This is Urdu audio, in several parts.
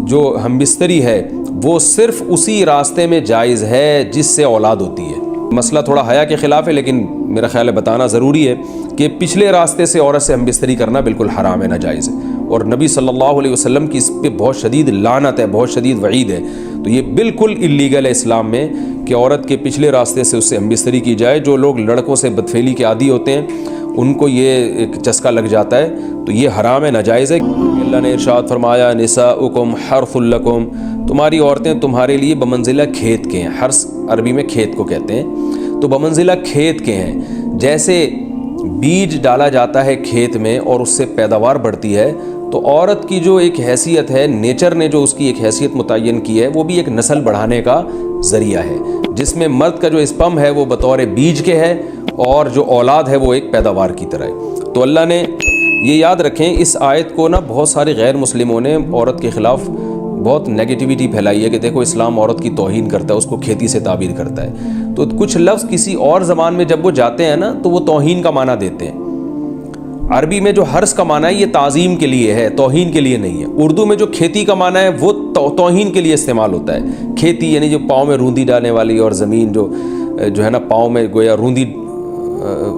جو ہم بستری ہے وہ صرف اسی راستے میں جائز ہے جس سے اولاد ہوتی ہے۔ مسئلہ تھوڑا حیا کے خلاف ہے، لیکن میرا خیال ہے بتانا ضروری ہے کہ پچھلے راستے سے عورت سے ہم بستری کرنا بالکل حرام ہے، ناجائز ہے، اور نبی صلی اللہ علیہ وسلم کی اس پہ بہت شدید لعنت ہے، بہت شدید وعید ہے۔ تو یہ بالکل اللیگل ہے اسلام میں کہ عورت کے پچھلے راستے سے اس سے ہم بستری کی جائے۔ جو لوگ لڑکوں سے بدفعلی کے عادی ہوتے ہیں ان کو یہ ایک چسکا لگ جاتا ہے، تو یہ حرام ہے، ناجائز ہے۔ اللہ نے ارشاد فرمایا نساؤکم حرث لکم، تمہاری عورتیں تمہارے لیے بمنزلہ کھیت کے ہیں۔ حرث عربی میں کھیت کو کہتے ہیں، تو بمنزلہ کھیت کے ہیں۔ جیسے بیج ڈالا جاتا ہے کھیت میں اور اس سے پیداوار بڑھتی ہے، تو عورت کی جو ایک حیثیت ہے، نیچر نے جو اس کی ایک حیثیت متعین کی ہے، وہ بھی ایک نسل بڑھانے کا ذریعہ ہے، جس میں مرد کا جو اسپم ہے وہ بطور بیج کے ہے اور جو اولاد ہے وہ ایک پیداوار کی طرح ہے۔ تو اللہ نے یہ یاد رکھیں، اس آیت کو نا بہت سارے غیر مسلموں نے عورت کے خلاف بہت نیگیٹیوٹی پھیلائی ہے کہ دیکھو اسلام عورت کی توہین کرتا ہے، اس کو کھیتی سے تعبیر کرتا ہے۔ تو کچھ لفظ کسی اور زبان میں جب وہ جاتے ہیں نا تو وہ توہین کا معنی دیتے ہیں۔ عربی میں جو حرث کا معنی ہے یہ تعظیم کے لیے ہے، توہین کے لیے نہیں ہے۔ اردو میں جو کھیتی کا معنی ہے وہ توہین کے لیے استعمال ہوتا ہے۔ کھیتی یعنی جو پاؤں میں روندی ڈالنے والی، اور زمین جو ہے نا پاؤں میں گویا روندی،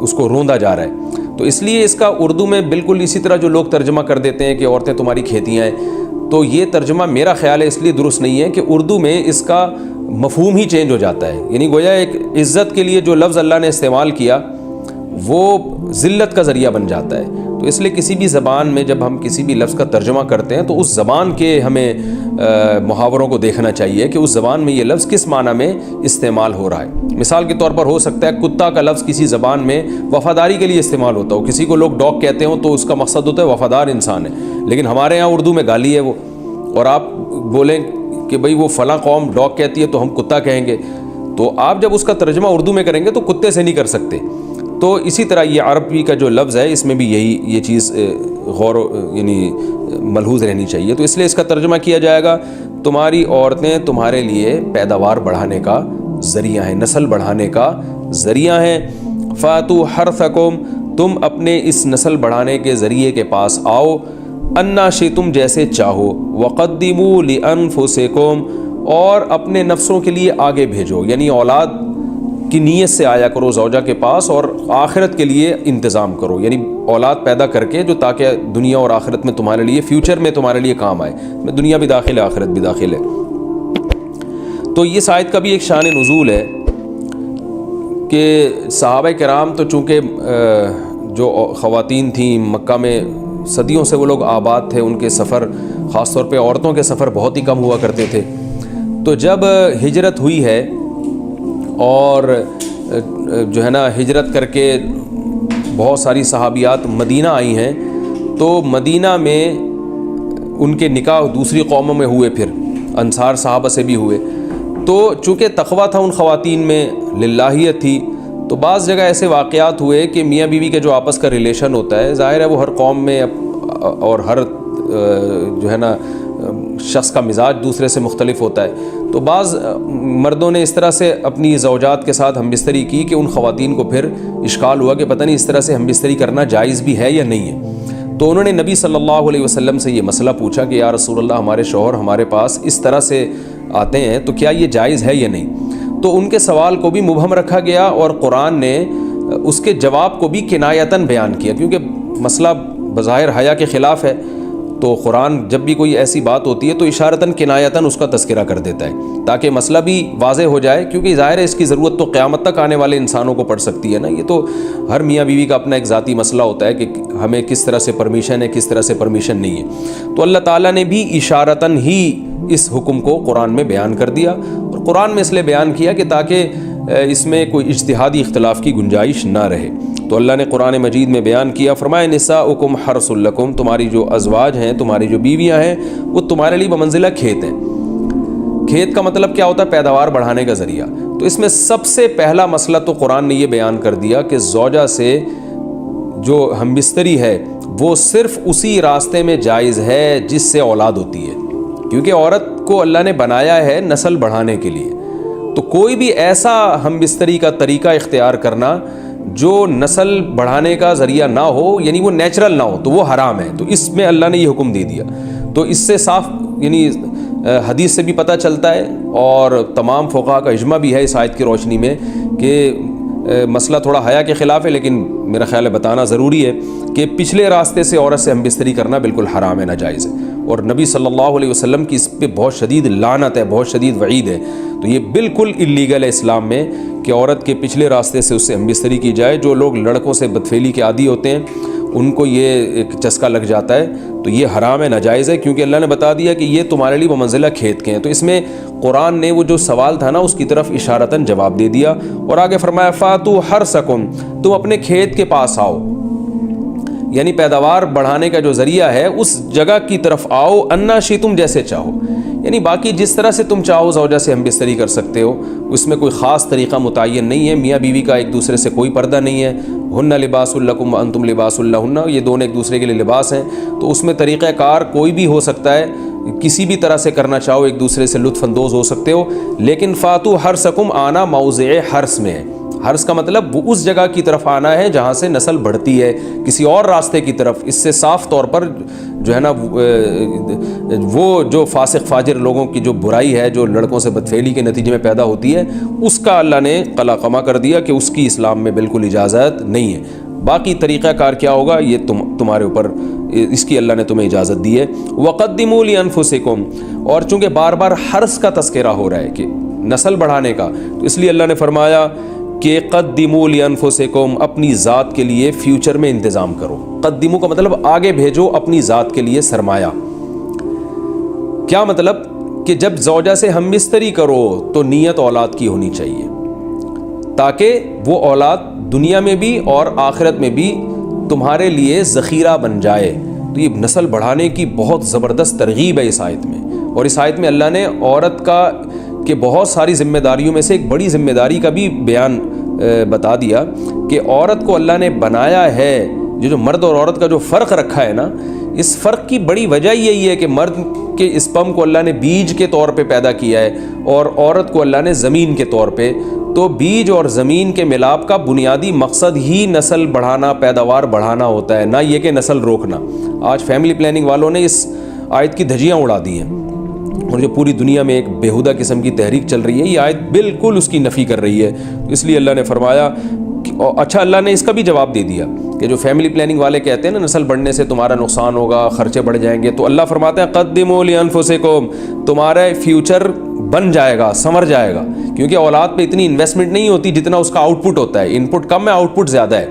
اس کو روندا جا رہا ہے، تو اس لیے اس کا اردو میں بالکل اسی طرح جو لوگ ترجمہ کر دیتے ہیں کہ عورتیں تمہاری کھیتیاں ہیں، تو یہ ترجمہ میرا خیال ہے اس لیے درست نہیں ہے کہ اردو میں اس کا مفہوم ہی چینج ہو جاتا ہے۔ یعنی گویا ایک عزت کے لیے جو لفظ اللہ نے استعمال کیا وہ ذلت کا ذریعہ بن جاتا ہے۔ تو اس لیے کسی بھی زبان میں جب ہم کسی بھی لفظ کا ترجمہ کرتے ہیں تو اس زبان کے ہمیں محاوروں کو دیکھنا چاہیے کہ اس زبان میں یہ لفظ کس معنی میں استعمال ہو رہا ہے۔ مثال کے طور پر ہو سکتا ہے کتا کا لفظ کسی زبان میں وفاداری کے لیے استعمال ہوتا ہو، کسی کو لوگ ڈاگ کہتے ہوں تو اس کا مقصد ہوتا ہے وفادار انسان ہے، لیکن ہمارے یہاں اردو میں گالی ہے وہ، اور آپ بولیں کہ بھئی وہ فلاں قوم ڈاگ کہتی ہے تو ہم کتا کہیں گے، تو آپ جب اس کا ترجمہ اردو میں کریں گے تو کتے سے نہیں کر سکتے۔ تو اسی طرح یہ عربی کا جو لفظ ہے اس میں بھی یہ چیز یعنی ملحوظ رہنی چاہیے۔ تو اس لیے اس کا ترجمہ کیا جائے گا تمہاری عورتیں تمہارے لیے پیداوار بڑھانے کا ذریعہ ہیں، نسل بڑھانے کا ذریعہ ہیں۔ فاتو حرثکم، تم اپنے اس نسل بڑھانے کے ذریعے کے پاس آؤ، انا شئتم، جیسے چاہو، وقدموا لانفسکم، اور اپنے نفسوں کے لیے آگے بھیجو، یعنی اولاد کی نیت سے آیا کرو زوجہ کے پاس اور آخرت کے لیے انتظام کرو، یعنی اولاد پیدا کر کے جو تاکہ دنیا اور آخرت میں تمہارے لیے، فیوچر میں تمہارے لیے کام آئے، دنیا بھی داخل ہے آخرت بھی داخل ہے۔ تو اس آیت کا بھی ایک شان نزول ہے کہ صحابہ کرام تو چونکہ جو خواتین تھیں مکہ میں صدیوں سے وہ لوگ آباد تھے، ان کے سفر خاص طور پہ عورتوں کے سفر بہت ہی کم ہوا کرتے تھے۔ تو جب ہجرت ہوئی ہے اور جو ہے نا ہجرت کر کے بہت ساری صحابیات مدینہ آئی ہیں، تو مدینہ میں ان کے نکاح دوسری قوموں میں ہوئے، پھر انصار صحابہ سے بھی ہوئے۔ تو چونکہ تقویٰ تھا ان خواتین میں، للہیت تھی، تو بعض جگہ ایسے واقعات ہوئے کہ میاں بیوی کے جو آپس کا ریلیشن ہوتا ہے، ظاہر ہے وہ ہر قوم میں اور ہر جو ہے نا شخص کا مزاج دوسرے سے مختلف ہوتا ہے، تو بعض مردوں نے اس طرح سے اپنی زوجات کے ساتھ ہم بستری کی کہ ان خواتین کو پھر اشکال ہوا کہ پتہ نہیں اس طرح سے ہم بستری کرنا جائز بھی ہے یا نہیں ہے۔ تو انہوں نے نبی صلی اللہ علیہ وسلم سے یہ مسئلہ پوچھا کہ یا رسول اللہ، ہمارے شوہر ہمارے پاس اس طرح سے آتے ہیں تو کیا یہ جائز ہے یا نہیں؟ تو ان کے سوال کو بھی مبہم رکھا گیا اور قرآن نے اس کے جواب کو بھی کنایتاً بیان کیا، کیونکہ مسئلہ بظاہر حیا کے خلاف ہے، تو قرآن جب بھی کوئی ایسی بات ہوتی ہے تو اشارتاً کنایتاً اس کا تذکرہ کر دیتا ہے تاکہ مسئلہ بھی واضح ہو جائے، کیونکہ ظاہر ہے اس کی ضرورت تو قیامت تک آنے والے انسانوں کو پڑ سکتی ہے نا۔ یہ تو ہر میاں بیوی کا اپنا ایک ذاتی مسئلہ ہوتا ہے کہ ہمیں کس طرح سے پرمیشن ہے، کس طرح سے پرمیشن نہیں ہے۔ تو اللہ تعالیٰ نے بھی اشارتاً ہی اس حکم کو قرآن میں بیان کر دیا، اور قرآن میں اس لیے بیان کیا کہ تاکہ اس میں کوئی اجتہادی اختلاف کی گنجائش نہ رہے۔ تو اللہ نے قرآن مجید میں بیان کیا، فرمایا نساؤکم حرث لکم، تمہاری جو ازواج ہیں، تمہاری جو بیویاں ہیں، وہ تمہارے لیے بمنزلہ کھیت ہیں۔ کھیت کا مطلب کیا ہوتا ہے؟ پیداوار بڑھانے کا ذریعہ۔ تو اس میں سب سے پہلا مسئلہ تو قرآن نے یہ بیان کر دیا کہ زوجہ سے جو ہم بستری ہے وہ صرف اسی راستے میں جائز ہے جس سے اولاد ہوتی ہے، کیونکہ عورت کو اللہ نے بنایا ہے نسل بڑھانے کے لیے۔ تو کوئی بھی ایسا ہم بستری کا طریقہ اختیار کرنا جو نسل بڑھانے کا ذریعہ نہ ہو، یعنی وہ نیچرل نہ ہو، تو وہ حرام ہے۔ تو اس میں اللہ نے یہ حکم دے دیا۔ تو اس سے صاف یعنی حدیث سے بھی پتہ چلتا ہے اور تمام فقہاء کا اجماع بھی ہے اس آیت کی روشنی میں کہ مسئلہ تھوڑا حیا کے خلاف ہے، لیکن میرا خیال ہے بتانا ضروری ہے کہ پچھلے راستے سے عورت سے ہم بستری کرنا بالکل حرام ہے، ناجائز ہے، اور نبی صلی اللہ علیہ وسلم کی اس پہ بہت شدید لعنت ہے، بہت شدید وعید ہے۔ تو یہ بالکل اللیگل ہے اسلام میں کہ عورت کے پچھلے راستے سے اس سے ہم بستری کی جائے۔ جو لوگ لڑکوں سے بدفعلی کے عادی ہوتے ہیں ان کو یہ ایک چسکا لگ جاتا ہے، تو یہ حرام ہے، ناجائز ہے، کیونکہ اللہ نے بتا دیا کہ یہ تمہارے لیے بمنزلہ کھیت کے ہیں۔ تو اس میں قرآن نے وہ جو سوال تھا نا اس کی طرف اشارتاً جواب دے دیا، اور آگے فرمایا فاتو حرثکم، تم اپنے کھیت کے پاس آؤ، یعنی پیداوار بڑھانے کا جو ذریعہ ہے اس جگہ کی طرف آؤ، انا شئتم، جیسے چاہو، یعنی باقی جس طرح سے تم چاہو زوجہ سے ہم بستری کر سکتے ہو، اس میں کوئی خاص طریقہ متعین نہیں ہے۔ میاں بیوی کا ایک دوسرے سے کوئی پردہ نہیں ہے، ہن لباس لکم وانتم لباس لہن، یہ دونوں ایک دوسرے کے لیے لباس ہیں، تو اس میں طریقہ کار کوئی بھی ہو سکتا ہے، کسی بھی طرح سے کرنا چاہو ایک دوسرے سے لطف اندوز ہو سکتے ہو، لیکن فاتو حرثکم آنا موضع حرث میں ہے۔ حرث کا مطلب وہ اس جگہ کی طرف آنا ہے جہاں سے نسل بڑھتی ہے، کسی اور راستے کی طرف۔ اس سے صاف طور پر جو ہے نا وہ جو فاسق فاجر لوگوں کی جو برائی ہے، جو لڑکوں سے بدفعلی کے نتیجے میں پیدا ہوتی ہے، اس کا اللہ نے قلع قمع کر دیا کہ اس کی اسلام میں بالکل اجازت نہیں ہے۔ باقی طریقہ کار کیا ہوگا یہ تمہارے اوپر، اس کی اللہ نے تمہیں اجازت دی ہے۔ وَقَدِّمُوا لِأَنفُسِكُمْ، اور چونکہ بار بار حرث کا تذکرہ ہو رہا ہے کہ نسل بڑھانے کا، تو اس لیے اللہ نے فرمایا کہ قدموا لانفسکم، اپنی ذات کے لیے فیوچر میں انتظام کرو۔ قدموا کا مطلب آگے بھیجو اپنی ذات کے لیے سرمایہ۔ کیا مطلب؟ کہ جب زوجہ سے ہم بستری کرو تو نیت اولاد کی ہونی چاہیے، تاکہ وہ اولاد دنیا میں بھی اور آخرت میں بھی تمہارے لیے ذخیرہ بن جائے۔ تو یہ نسل بڑھانے کی بہت زبردست ترغیب ہے اس آیت میں، اور اس آیت میں اللہ نے عورت کا کہ بہت ساری ذمہ داریوں میں سے ایک بڑی ذمہ داری کا بھی بیان بتا دیا کہ عورت کو اللہ نے بنایا ہے، جو مرد اور عورت کا جو فرق رکھا ہے نا، اس فرق کی بڑی وجہ یہی ہے کہ مرد کے اسپم کو اللہ نے بیج کے طور پہ پیدا کیا ہے اور عورت کو اللہ نے زمین کے طور پہ۔ تو بیج اور زمین کے ملاپ کا بنیادی مقصد ہی نسل بڑھانا، پیداوار بڑھانا ہوتا ہے، نہ یہ کہ نسل روکنا۔ آج فیملی پلاننگ والوں نے اس آیت کی دھجیاں اڑا دی ہیں، اور جو پوری دنیا میں ایک بیہودہ قسم کی تحریک چل رہی ہے، یہ آیت بالکل اس کی نفی کر رہی ہے۔ اس لیے اللہ نے فرمایا اچھا، اللہ نے اس کا بھی جواب دے دیا کہ جو فیملی پلاننگ والے کہتے ہیں نا نسل بڑھنے سے تمہارا نقصان ہوگا، خرچے بڑھ جائیں گے، تو اللہ فرماتا ہے قدموا لانفسکم، تمہارا فیوچر بن جائے گا، سنور جائے گا، کیونکہ اولاد پہ اتنی انویسٹمنٹ نہیں ہوتی جتنا اس کا آؤٹ پٹ ہوتا ہے۔ ان پٹ کم ہے، آؤٹ پٹ زیادہ ہے،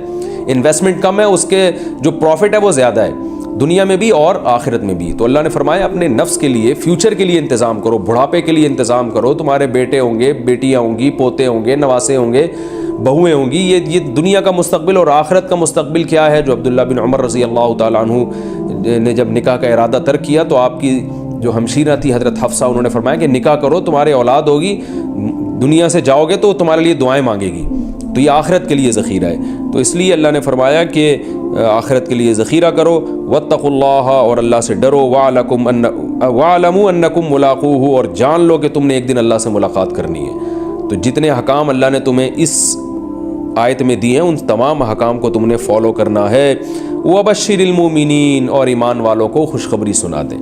انویسٹمنٹ کم ہے، اس کے جو پروفٹ ہے وہ زیادہ ہے، دنیا میں بھی اور آخرت میں بھی۔ تو اللہ نے فرمایا اپنے نفس کے لیے، فیوچر کے لیے انتظام کرو، بڑھاپے کے لیے انتظام کرو، تمہارے بیٹے ہوں گے، بیٹیاں ہوں گی، پوتے ہوں گے، نواسے ہوں گے، بہویں ہوں گی، یہ دنیا کا مستقبل اور آخرت کا مستقبل کیا ہے۔ جو عبداللہ بن عمر رضی اللہ تعالیٰ عنہ نے جب نکاح کا ارادہ ترک کیا تو آپ کی جو ہمشیرہ تھی حضرت حفصہ، انہوں نے فرمایا کہ نکاح کرو، تمہارے اولاد ہوگی، دنیا سے جاؤ گے تو تمہارے لیے دعائیں مانگے گی، تو یہ آخرت کے لیے ذخیرہ ہے۔ تو اس لیے اللہ نے فرمایا کہ آخرت کے لیے ذخیرہ کرو، واتقوا اللہ، اور اللہ سے ڈرو، واعلموا انکم ملاقوہ، اور جان لو کہ تم نے ایک دن اللہ سے ملاقات کرنی ہے۔ تو جتنے حکام اللہ نے تمہیں اس آیت میں دیے ہیں ان تمام حکام کو تم نے فالو کرنا ہے۔ وبشر المومنین، اور ایمان والوں کو خوشخبری سنا دیں۔